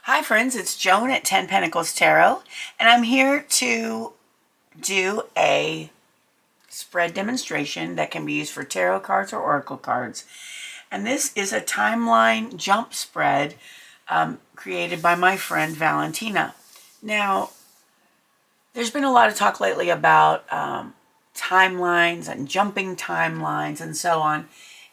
Hi friends, it's Joan at 10 Pentacles Tarot, and I'm here to do a spread demonstration that can be used for tarot cards or oracle cards. And this is a timeline jump spread created by my friend Valentina. Now, there's been a lot of talk lately about timelines and jumping timelines and so on.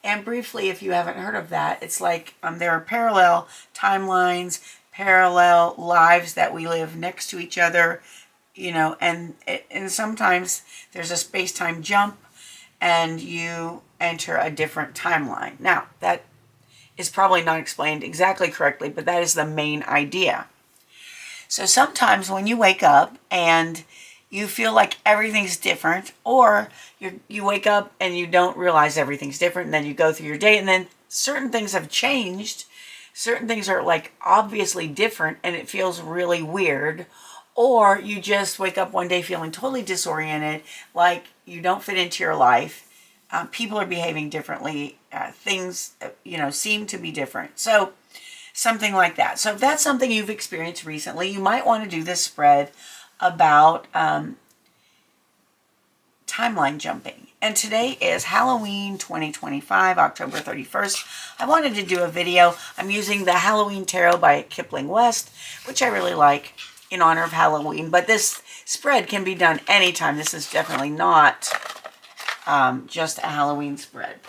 And briefly, if you haven't heard of that, it's like there are parallel timelines, parallel lives that we live next to each other, you know, and sometimes there's a space-time jump and you enter a different timeline. Now, that is probably not explained exactly correctly, but that is the main idea. So sometimes when you wake up and you feel like everything's different, or you wake up and you don't realize everything's different, and then you go through your day and then certain things have changed, certain things are like obviously different and it feels really weird, or you just wake up one day feeling totally disoriented, like you don't fit into your life, people are behaving differently, things seem to be different. So something like that. So if that's something you've experienced recently, you might want to do this spread about timeline jumping. And today is Halloween 2025, October 31st. I wanted to do a video. I'm using the Halloween Tarot by Kipling West, which I really like in honor of Halloween. But this spread can be done anytime. This is definitely not just a Halloween spread.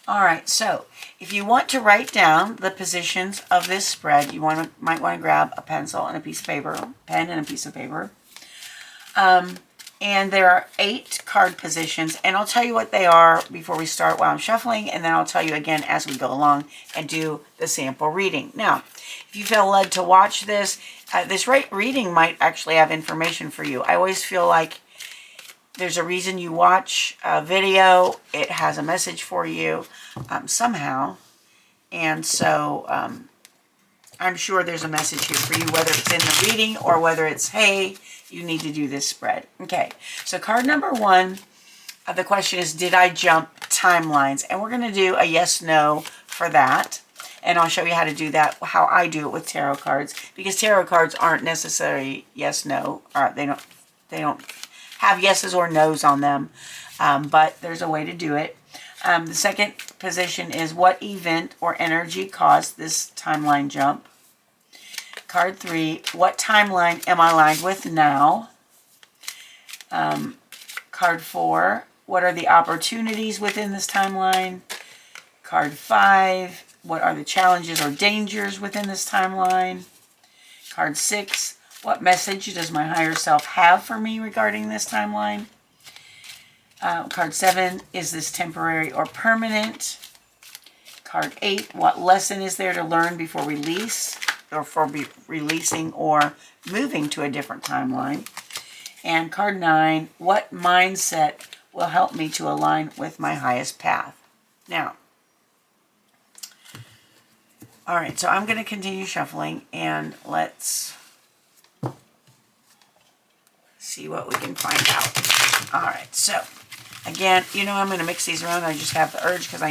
All right, so if you want to write down the positions of this spread, you might want to grab a pencil and a piece of paper, pen and a piece of paper. And there are 8 card positions, and I'll tell you what they are before we start while I'm shuffling, and then I'll tell you again as we go along and do the sample reading. Now, if you feel led to watch this, this reading might actually have information for you. I always feel like there's a reason you watch a video. It has a message for you somehow. And so I'm sure there's a message here for you, whether it's in the reading or whether it's, hey, you need to do this spread. Okay, so card number 1, the question is, did I jump timelines? And we're going to do a yes-no for that. And I'll show you how to do that, how I do it with tarot cards, because tarot cards aren't necessarily yes-no. They don't have yeses or nos on them, but there's a way to do it. The second position is, what event or energy caused this timeline jump? Card 3, what timeline am I aligned with now? Card 4, what are the opportunities within this timeline? Card 5, what are the challenges or dangers within this timeline? Card 6, what message does my higher self have for me regarding this timeline? Card 7, is this temporary or permanent? Card 8, what lesson is there to learn before release, or for releasing or moving to a different timeline? And card 9, what mindset will help me to align with my highest path? Now, all right, so I'm going to continue shuffling, and let's see what we can find out. All right, so again, I'm going to mix these around. I just have the urge because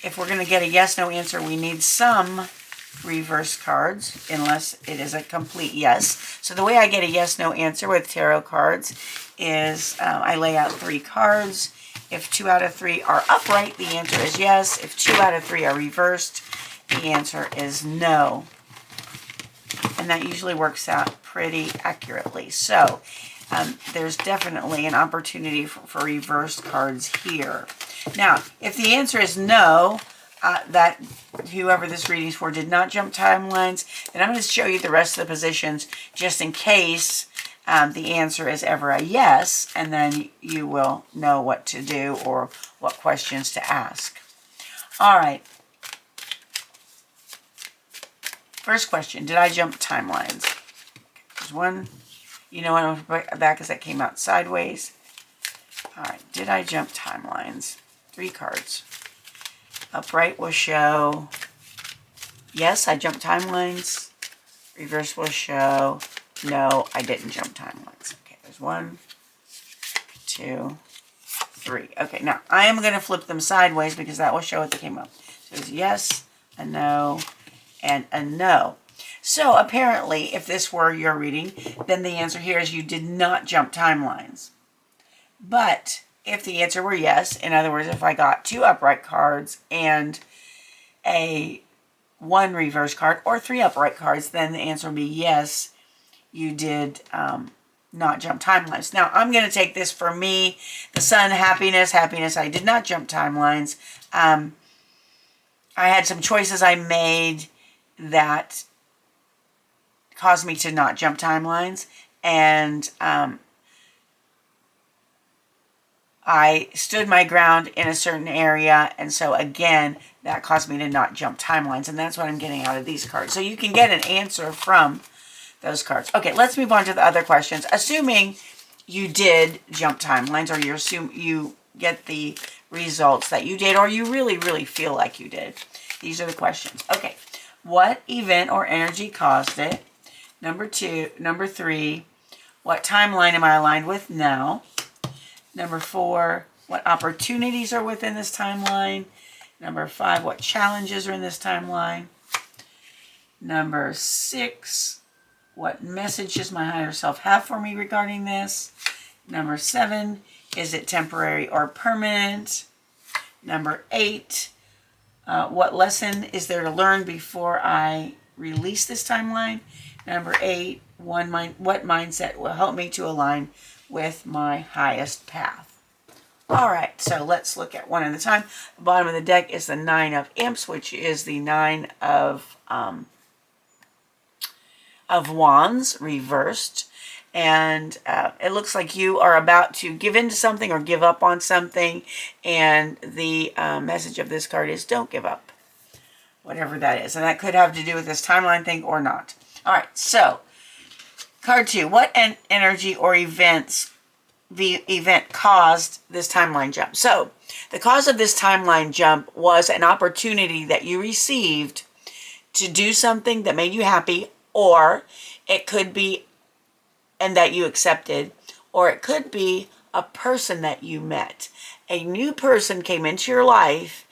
if we're going to get a yes-no answer, we need some reverse cards, unless it is a complete yes. So the way I get a yes-no answer with tarot cards is I lay out 3 cards. If 2 out of 3 are upright, the answer is yes. If 2 out of 3 are reversed, the answer is no. And that usually works out pretty accurately. So there's definitely an opportunity for reversed cards here. Now, if the answer is no, that whoever this reading's for did not jump timelines, then I'm going to show you the rest of the positions just in case the answer is ever a yes, and then you will know what to do or what questions to ask. All right. First question, did I jump timelines? There's one. You know what, that because that came out sideways. All right, did I jump timelines? 3 cards. Upright will show, yes, I jumped timelines. Reverse will show, no, I didn't jump timelines. Okay, there's 1, 2, 3. Okay, now I am going to flip them sideways because that will show what they came up. So it's yes, a no, and a no. So apparently, if this were your reading, then the answer here is you did not jump timelines. But if the answer were yes, in other words, if I got 2 upright cards and a 1 reverse card or 3 upright cards, then the answer would be yes, you did not jump timelines. Now, I'm going to take this for me. The sun, happiness, I did not jump timelines. I had some choices I made that caused me to not jump timelines, and I stood my ground in a certain area, and so again, that caused me to not jump timelines, and that's what I'm getting out of these cards. So you can get an answer from those cards. Okay, let's move on to the other questions. Assuming you did jump timelines, or you get the results that you did, or you really, really feel like you did. These are the questions. Okay, what event or energy caused it? Number 3, what timeline am I aligned with now? Number 4, what opportunities are within this timeline? Number 5, what challenges are in this timeline? Number 6, what message does my higher self have for me regarding this? Number 7, is it temporary or permanent? Number 8, what lesson is there to learn before I release this timeline? Number 8, what mindset will help me to align with my highest path? All right, so let's look at one at a time. The bottom of the deck is the 9 of Imps, which is the 9 of Wands reversed. And it looks like you are about to give into something or give up on something. And the message of this card is don't give up, whatever that is. And that could have to do with this timeline thing or not. All right, so card 2, what energy or event caused this timeline jump? So the cause of this timeline jump was an opportunity that you received to do something that made you happy, or it could be, and that you accepted, or it could be a person that you met. A new person came into your life,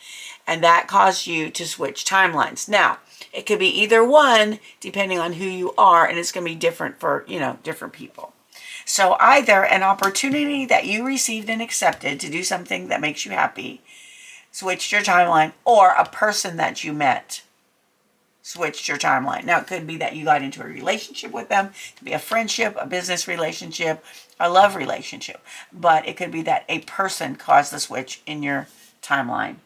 and that caused you to switch timelines. Now, it could be either one, depending on who you are, and it's going to be different for, different people. So either an opportunity that you received and accepted to do something that makes you happy, switched your timeline, or a person that you met switched your timeline. Now, it could be that you got into a relationship with them. It could be a friendship, a business relationship, a love relationship. But it could be that a person caused the switch in your timeline.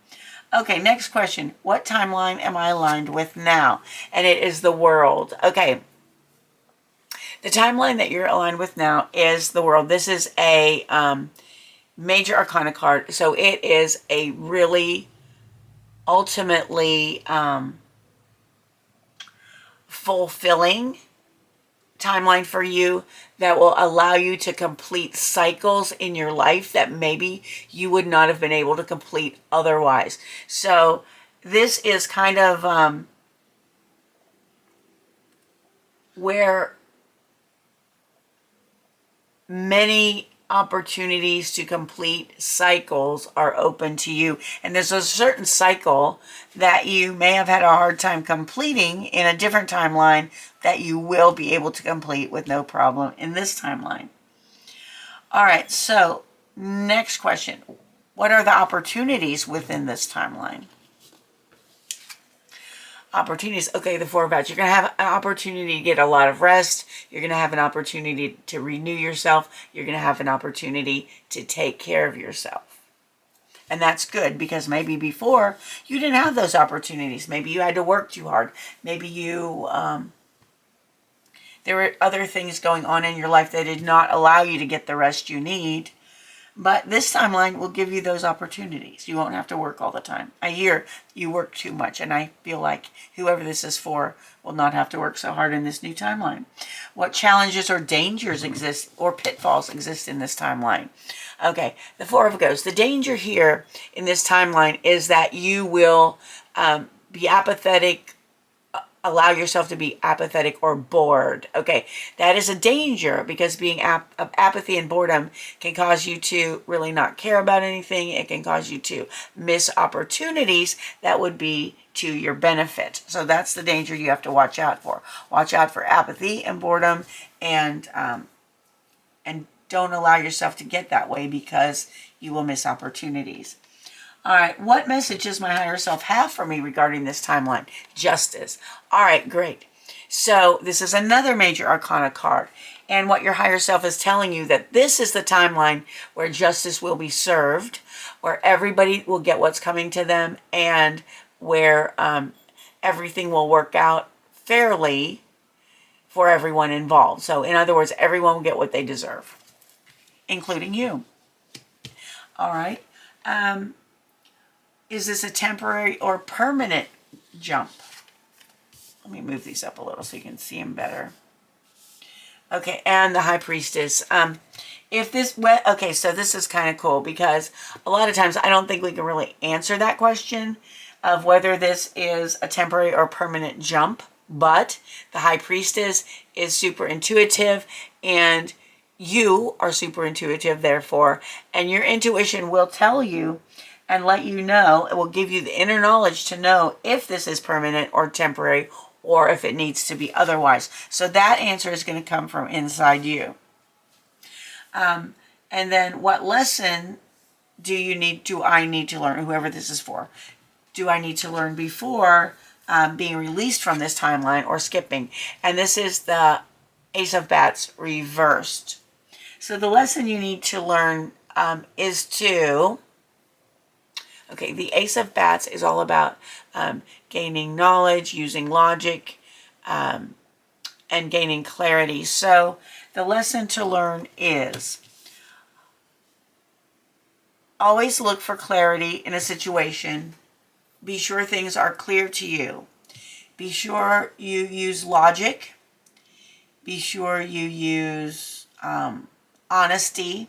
Okay, next question. What timeline am I aligned with now? And it is the World. Okay. The timeline that you're aligned with now is the World. This is a major arcana card. So it is a really ultimately fulfilling timeline for you that will allow you to complete cycles in your life that maybe you would not have been able to complete otherwise. So this is kind of where many opportunities to complete cycles are open to you. And there's a certain cycle that you may have had a hard time completing in a different timeline that you will be able to complete with no problem in this timeline. All right, so next question. What are the opportunities within this timeline? Opportunities. Okay, the 4 of Outs. You're going to have an opportunity to get a lot of rest. You're going to have an opportunity to renew yourself. You're going to have an opportunity to take care of yourself. And that's good, because maybe before you didn't have those opportunities. Maybe you had to work too hard. Maybe you there were other things going on in your life that did not allow you to get the rest you need. But this timeline will give you those opportunities. You won't have to work all the time. I hear you work too much, and I feel like whoever this is for will not have to work so hard in this new timeline. What challenges or dangers exist, or pitfalls exist in this timeline? Okay, the 4 of Ghosts. The danger here in this timeline is that you will be apathetic allow yourself to be apathetic or bored. Okay, that is a danger, because being apathy and boredom can cause you to really not care about anything. It can cause you to miss opportunities that would be to your benefit. So that's the danger you have to watch out for. Watch out for apathy and boredom, and don't allow yourself to get that way, because you will miss opportunities. All right, what message does my higher self have for me regarding this timeline? Justice. All right, great. So this is another major arcana card. And what your higher self is telling you, that this is the timeline where justice will be served, where everybody will get what's coming to them, and where everything will work out fairly for everyone involved. So in other words, everyone will get what they deserve, including you. All right. Is this a temporary or permanent jump? Let me move these up a little so you can see them better. Okay, and the High Priestess. If this, okay, so this is kind of cool, because a lot of times I don't think we can really answer that question of whether this is a temporary or permanent jump, but the High Priestess is super intuitive, and you are super intuitive, therefore, and your intuition will tell you and let you know. It will give you the inner knowledge to know if this is permanent or temporary, or if it needs to be otherwise. So that answer is going to come from inside you. And then what lesson do I need to learn, whoever this is for? Do I need to learn before being released from this timeline or skipping? And this is the Ace of Bats reversed. So the lesson you need to learn is to... Okay, the Ace of Bats is all about gaining knowledge, using logic, and gaining clarity. So the lesson to learn is always look for clarity in a situation. Be sure things are clear to you. Be sure you use logic. Be sure you use honesty.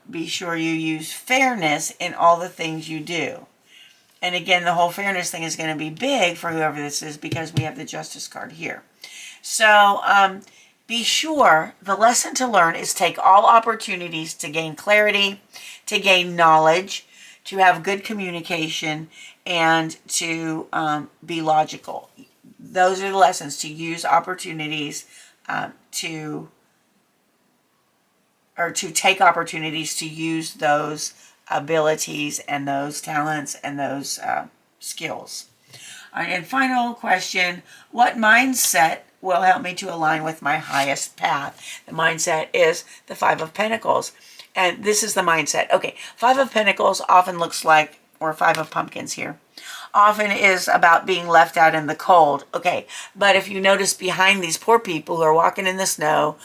Be sure you use fairness in all the things you do. And again, the whole fairness thing is going to be big for whoever this is, because we have the Justice card here. So be sure the lesson to learn is take all opportunities to gain clarity, to gain knowledge, to have good communication, and to be logical. Those are the lessons, to use opportunities to take opportunities to use those abilities and those talents and those skills. All right, and final question, what mindset will help me to align with my highest path? The mindset is the Five of Pentacles. And this is the mindset. Okay, Five of Pentacles often looks like, or Five of Pumpkins here, often is about being left out in the cold. Okay, but if you notice behind these poor people who are walking in the snow,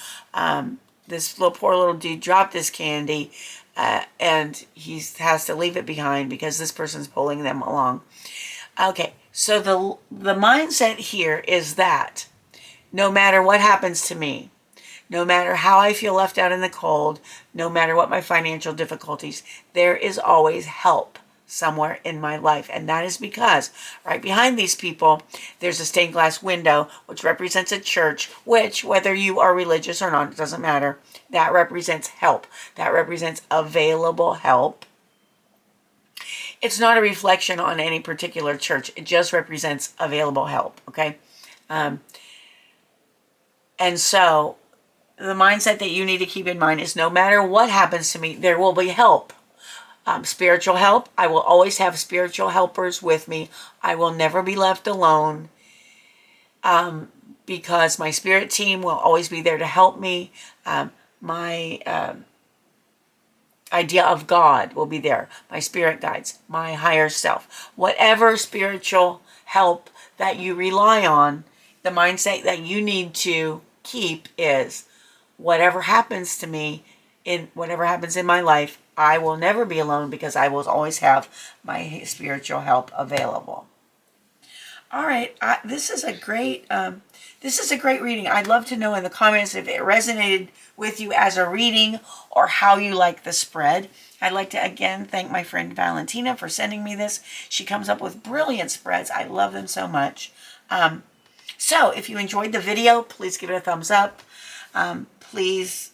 this poor little dude dropped his candy, and he has to leave it behind because this person's pulling them along. Okay, so the mindset here is that no matter what happens to me, no matter how I feel left out in the cold, no matter what my financial difficulties, there is always help somewhere in my life. And that is because right behind these people, there's a stained glass window, which represents a church, which, whether you are religious or not, it doesn't matter. That represents help. That represents available help. It's not a reflection on any particular church. It just represents available help, okay? And so the mindset that you need to keep in mind is no matter what happens to me, there will be help. Spiritual help. I will always have spiritual helpers with me. I will never be left alone, because my spirit team will always be there to help me. My idea of God will be there. My spirit guides, my higher self. Whatever spiritual help that you rely on, the mindset that you need to keep is whatever happens to me, whatever happens in my life, I will never be alone, because I will always have my spiritual help available. All right, this is a great reading. I'd love to know in the comments if it resonated with you as a reading, or how you like the spread. I'd like to again thank my friend Valentina for sending me this. She comes up with brilliant spreads. I love them so much. So if you enjoyed the video, please give it a thumbs up. Please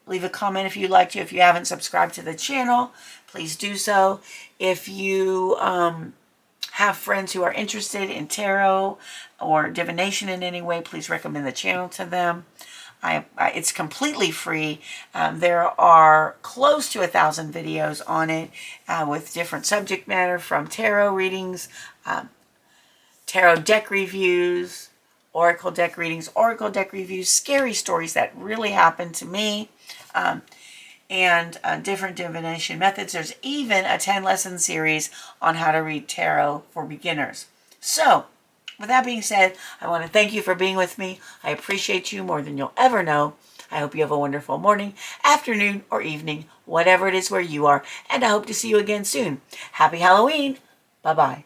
leave a comment if you liked it. If you haven't subscribed to the channel, please do so. If you have friends who are interested in tarot or divination in any way, please recommend the channel to them. It's completely free. There are close to 1,000 videos on it with different subject matter, from tarot readings, tarot deck reviews, oracle deck readings, oracle deck reviews, scary stories that really happened to me, and different divination methods. There's even a 10-lesson series on how to read tarot for beginners. So, with that being said, I want to thank you for being with me. I appreciate you more than you'll ever know. I hope you have a wonderful morning, afternoon, or evening, whatever it is where you are, and I hope to see you again soon. Happy Halloween! Bye-bye.